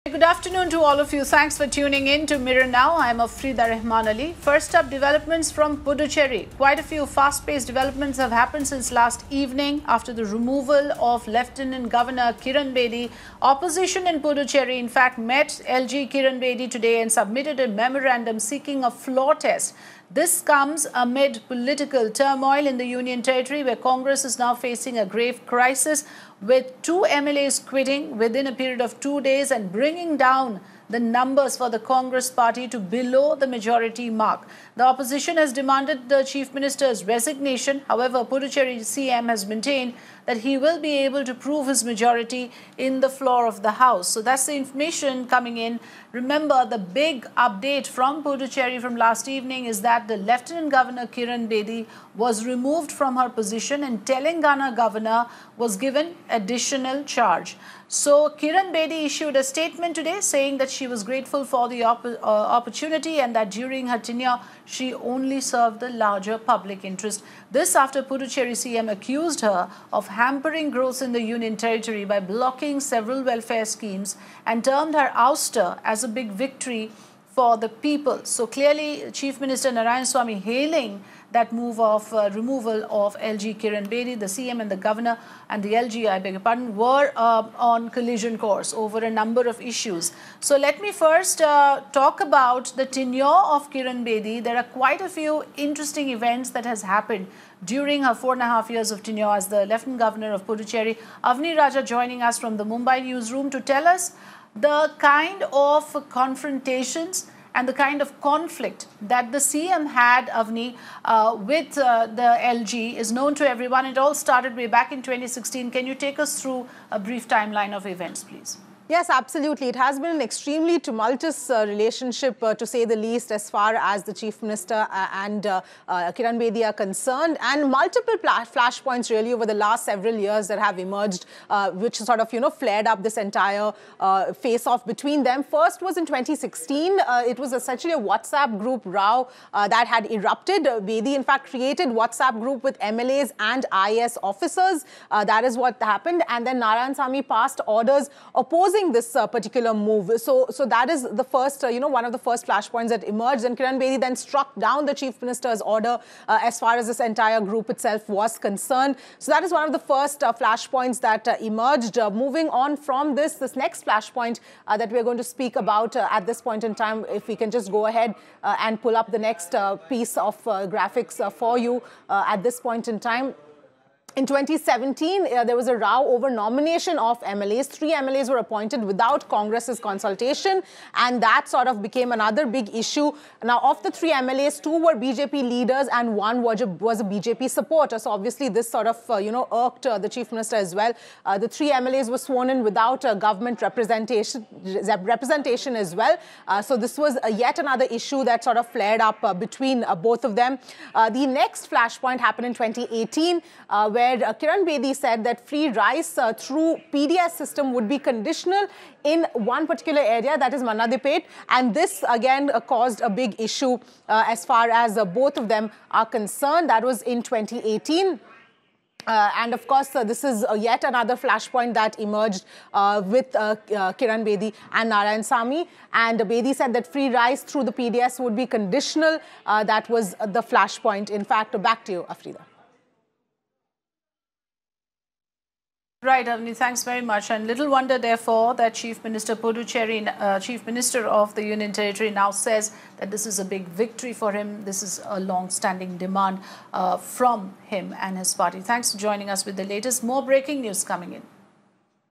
Good afternoon to all of you. Thanks for tuning in to Mirror Now. I'm Afrida Rahman Ali. First up, developments from Puducherry. Quite a few fast-paced developments have happened since last evening after the removal of Lieutenant Governor Kiran Bedi. Opposition in Puducherry, in fact, met LG Kiran Bedi today and submitted a memorandum seeking a floor test. This comes amid political turmoil in the Union Territory, where Congress is now facing a grave crisis, with 2 MLAs quitting within a period of 2 days and bringing down the numbers for the Congress party to below the majority mark. The opposition has demanded the Chief Minister's resignation. However, Puducherry CM has maintained that he will be able to prove his majority in the floor of the House. So that's the information coming in. Remember, the big update from Puducherry from last evening is that the Lieutenant Governor Kiran Bedi was removed from her position and Telangana Governor was given additional charge. So Kiran Bedi issued a statement today saying that she was grateful for the opportunity and that during her tenure, she only served the larger public interest. This after Puducherry CM accused her of hampering growth in the Union Territory by blocking several welfare schemes and termed her ouster as a big victory for the people. So clearly, Chief Minister Narayanaswamy hailing that move of removal of LG Kiran Bedi. The CM and the Governor and the LG, I beg your pardon, were on collision course over a number of issues. So let me first talk about the tenure of Kiran Bedi. There are quite a few interesting events that has happened during her 4.5 years of tenure as the Lieutenant Governor of Puducherry. Avni Raja joining us from the Mumbai newsroom to tell us the kind of confrontations and the kind of conflict that the CM had, Avni, with the LG is known to everyone. It all started way back in 2016. Can you take us through a brief timeline of events, please? Yes, absolutely. It has been an extremely tumultuous relationship, to say the least, as far as the Chief Minister and Kiran Bedi are concerned, and multiple flashpoints really over the last several years that have emerged, which sort of, flared up this entire face-off between them. First was in 2016. It was essentially a WhatsApp group row that had erupted. Bedi, in fact, created WhatsApp group with MLAs and IAS officers. That is what happened. And then Narayanaswamy passed orders opposing this particular move. So that is the first, one of the first flashpoints that emerged. And Kiran Bedi then struck down the Chief Minister's order as far as this entire group itself was concerned. So that is one of the first flashpoints that emerged. Moving on from this next flashpoint that we're going to speak about at this point in time, if we can just go ahead and pull up the next piece of graphics for you at this point in time. In 2017, there was a row over nomination of MLAs. 3 MLAs were appointed without Congress's consultation, and that sort of became another big issue. Now, of the 3 MLAs, 2 were BJP leaders and 1 was a BJP supporter. So obviously, this sort of, irked the Chief Minister as well. The 3 MLAs were sworn in without government representation as well. So this was yet another issue that sort of flared up between both of them. The next flashpoint happened in 2018, where Kiran Bedi said that free rice through PDS system would be conditional in one particular area, that is Manadipet. And this, again, caused a big issue as far as both of them are concerned. That was in 2018. And of course, this is yet another flashpoint that emerged with Kiran Bedi and Narayanaswamy. And Bedi said that free rice through the PDS would be conditional. That was the flashpoint. In fact, back to you, Afrida. Right, Avni, thanks very much. And little wonder, therefore, that Chief Minister Puducherry, Chief Minister of the Union Territory, now says that this is a big victory for him. This is a long-standing demand from him and his party. Thanks for joining us with the latest. More breaking news coming in.